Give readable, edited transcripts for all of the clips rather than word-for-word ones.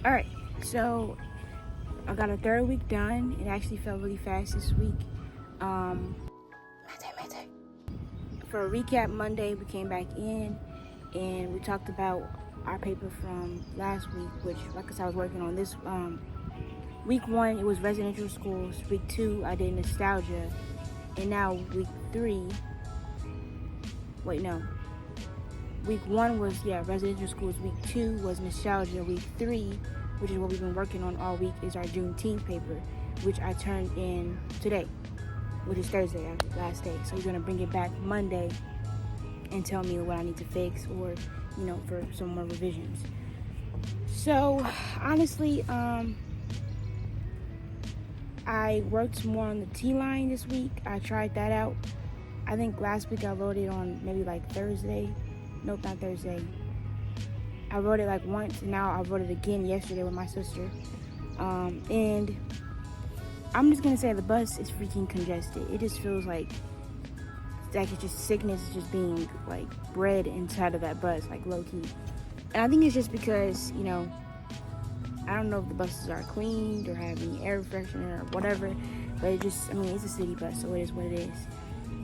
All right, so I got a third week done. It actually felt really fast this week. For a recap, Monday we came back in and we talked about our paper from last week, which, like I said, I was working on this. Week 1, it was residential schools. Week 2, I did nostalgia. And now week 3, wait, no. Week 1 was, residential schools. Week 2 was nostalgia. Week 3, which is what we've been working on all week, is our Juneteenth paper, which I turned in today, which is Thursday, last day. So he's going to bring it back Monday and tell me what I need to fix or, for some more revisions. So, honestly, I worked more on the T-line this week. I tried that out. I think last week I wrote it on maybe like Thursday. Nope, not Thursday. I wrote it like once, and now I wrote it again yesterday with my sister. And I'm just gonna say the bus is freaking congested. It just feels like it's just sickness is just being like bred inside of that bus, like low key. And I think it's just because, I don't know if the buses are cleaned or have any air freshener or whatever, but it's a city bus, so it is what it is.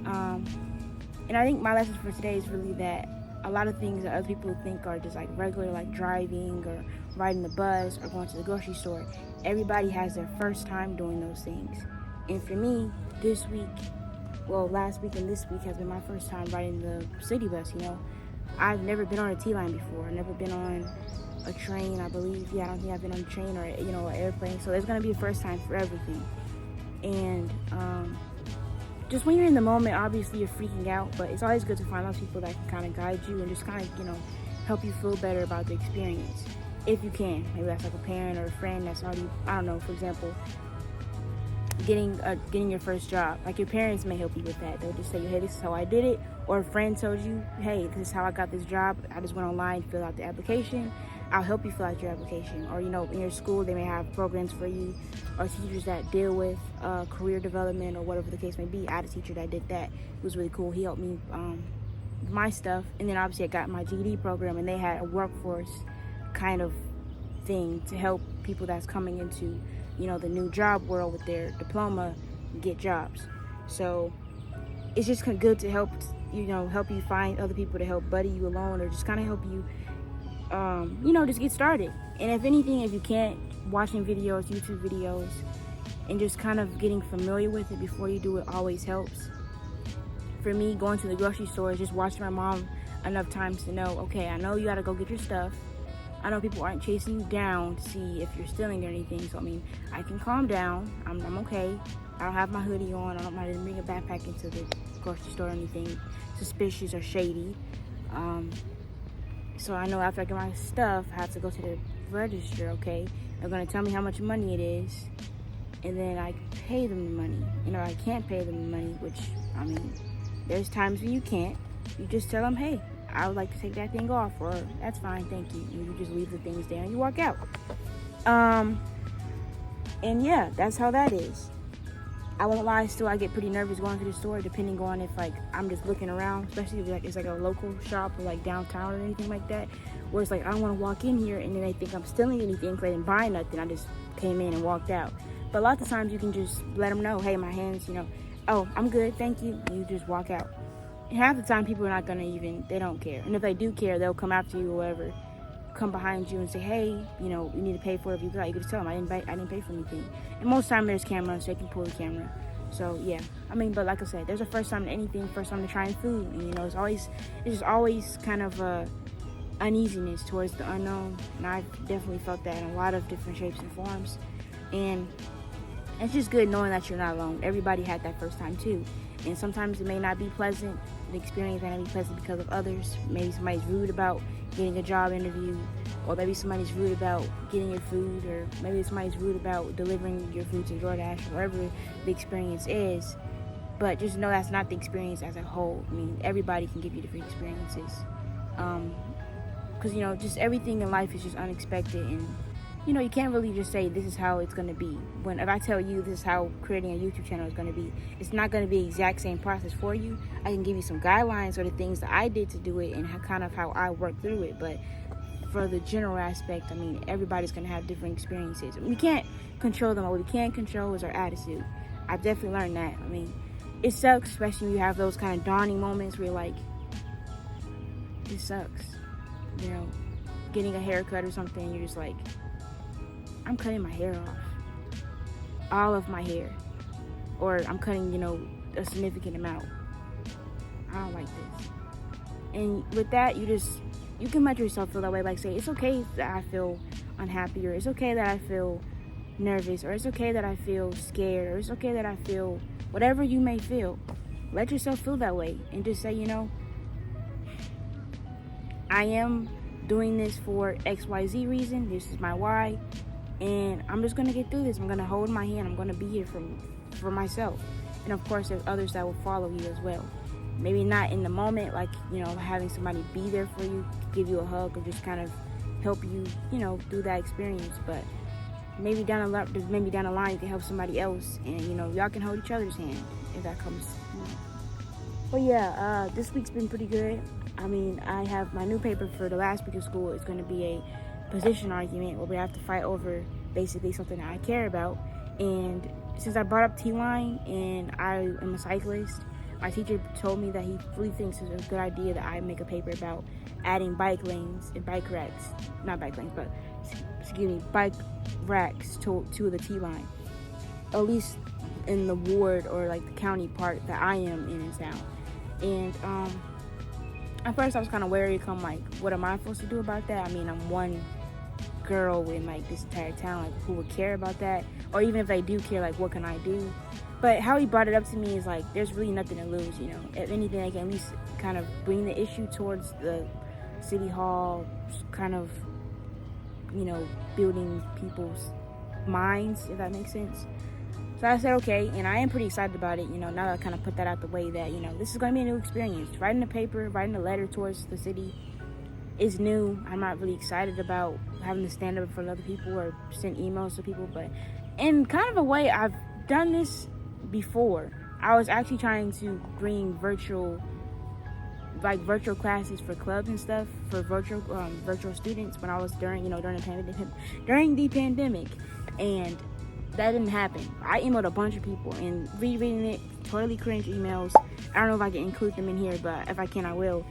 And I think my lesson for today is really that a lot of things that other people think are just like regular, like driving or riding the bus or going to the grocery store, everybody has their first time doing those things. And for me, this week, last week and this week has been my first time riding the city bus. I've never been on a T-line before. I've never been on a train, I believe. I don't think I've been on a train or, an airplane. So it's going to be a first time for everything. And just when you're in the moment, obviously you're freaking out, but it's always good to find those people that can kind of guide you and just kind of, help you feel better about the experience. If you can. Maybe that's like a parent or a friend that's already, I don't know, for example, getting your first job. Like your parents may help you with that. They'll just say, hey, this is how I did it. Or a friend told you, hey, this is how I got this job. I just went online, filled out the application. I'll help you fill out your application. Or, in your school, they may have programs for you or teachers that deal with career development or whatever the case may be. I had a teacher that did that. It was really cool. He helped me with my stuff. And then obviously I got my GED program, and they had a workforce kind of thing to help people that's coming into, the new job world with their diploma get jobs. So it's just good to help you find other people to help buddy you along or just kind of help you just get started. And if anything, if you can't, watching videos, YouTube videos, and just kind of getting familiar with it before you do it always helps. For me, going to the grocery store is just watching my mom enough times to know, okay, I know you gotta go get your stuff. I know people aren't chasing you down to see if you're stealing or anything, so I can calm down. I'm okay. I don't have my hoodie on. I didn't bring a backpack into the grocery store or anything suspicious or shady. So I know after I get my stuff, I have to go to the register, okay? They're gonna tell me how much money it is, and then I pay them the money. I can't pay them the money, which, there's times when you can't. You just tell them, hey, I would like to take that thing off, or that's fine, thank you. And you just leave the things there and you walk out. And yeah, that's how that is. I won't lie, still I get pretty nervous going to the store, depending on if I'm just looking around, especially if it's like a local shop or like downtown or anything like that, where it's like I don't want to walk in here and then they think I'm stealing anything because I didn't buy nothing. I just came in and walked out. But a lot of times you can just let them know, hey, my hands, oh, I'm good, thank you. And you just walk out. And half the time people are not gonna they don't care. And if they do care, they'll come after you or whatever, come behind you and say, hey, you need to pay for it. If you got, you can just tell them I didn't pay for anything. And most time there's cameras, so they can pull the camera. So yeah, but like I said, there's a first time to anything, first time to trying food, and it's just always kind of uneasiness towards the unknown. And I've definitely felt that in a lot of different shapes and forms. And it's just good knowing that you're not alone. Everybody had that first time too. And sometimes it may not be pleasant. The experience may not be pleasant because of others. Maybe somebody's rude about getting a job interview, or maybe somebody's rude about getting your food, or maybe somebody's rude about delivering your food to DoorDash, or whatever the experience is. But just know that's not the experience as a whole. Everybody can give you different experiences. Because, just everything in life is just unexpected, and you can't really just say this is how it's going to be. If I tell you this is how creating a YouTube channel is going to be, it's not going to be the exact same process for you. I can give you some guidelines or the things that I did to do it and kind of how I worked through it. But for the general aspect, I mean, everybody's going to have different experiences. We can't control them. What we can control is our attitude. I've definitely learned that. I mean, it sucks, especially when you have those kind of dawning moments where you're like, this sucks. You know, getting a haircut or something, you're just like, I'm cutting my hair off. All of my hair. Or I'm cutting, you know, a significant amount. I don't like this. And with that, you can let yourself feel that way. Like, say, it's okay that I feel unhappy, or it's okay that I feel nervous, or it's okay that I feel scared, or it's okay that I feel whatever you may feel. Let yourself feel that way and just say, you know, I am doing this for XYZ reason. This is my why, and I'm just going to get through this. I'm going to hold my hand. I'm going to be here for myself. And of course, there's others that will follow you as well. Maybe not in the moment, like, you know, having somebody be there for you, give you a hug, or just kind of help you, you know, through that experience. But maybe down the line, you can help somebody else, and, you know, y'all can hold each other's hand if that comes. You know. But yeah, this week's been pretty good. I mean, I have my new paper for the last week of school. It's going to be a position argument where we have to fight over basically something that I care about. And since I brought up T-line and I am a cyclist, my teacher told me that he really thinks it's a good idea that I make a paper about adding bike lanes and bike racks, not bike lanes, but bike racks to the T-line, at least in the ward or like the county part that I am in town. And at first I was kind of wary, like, what am I supposed to do about that? I mean, I'm one girl in like this entire town, like, who would care about that? Or even if they do care, like, what can I do? But how he brought it up to me is like, there's really nothing to lose, you know. If anything, I can at least kind of bring the issue towards the city hall, kind of, you know, building people's minds, if that makes sense. So I said, okay, and I am pretty excited about it, you know, now that I kind of put that out the way, that, you know, this is going to be a new experience. Writing a paper, writing a letter towards the city is new. I'm not really excited about having to stand up for other people or send emails to people, but in kind of a way, I've done this before. I was actually trying to bring virtual classes for clubs and stuff for virtual students when I was during the pandemic, and that didn't happen. I emailed a bunch of people, and rereading it, totally cringe emails. I don't know if I can include them in here, but if I can, I will.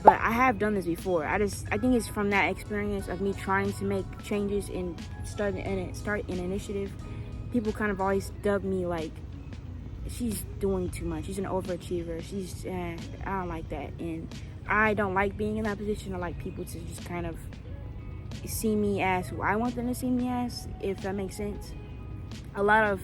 But I have done this before. I think it's from that experience of me trying to make changes and start an initiative. People kind of always dub me like, she's doing too much. She's an overachiever. I don't like that. And I don't like being in that position. I like people to just kind of see me as who I want them to see me as, if that makes sense. A lot of,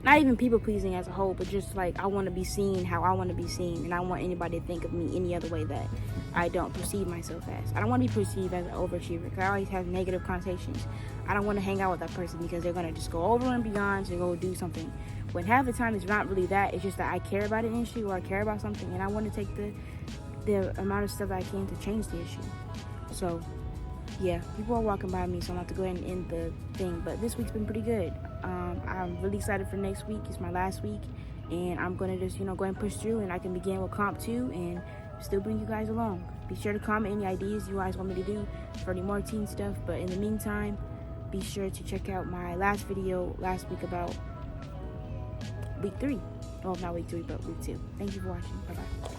not even people pleasing as a whole, but just like, I want to be seen how I want to be seen, and I don't want anybody to think of me any other way that I don't perceive myself as. I don't want to be perceived as an overachiever, because I always have negative connotations. I don't want to hang out with that person because they're going to just go over and beyond to go do something. When half the time it's not really that, it's just that I care about an issue, or I care about something, and I want to take the amount of stuff that I can to change the issue. So yeah, people are walking by me, so I'm going to have to go ahead and end the thing. But this week's been pretty good. I'm really excited for next week. It's my last week, and I'm going to just, go and push through, and I can begin with Comp 2 and still bring you guys along. Be sure to comment any ideas you guys want me to do for any more teen stuff. But in the meantime, be sure to check out my last video last week about week 3. Well, not week 3, but week 2. Thank you for watching. Bye-bye.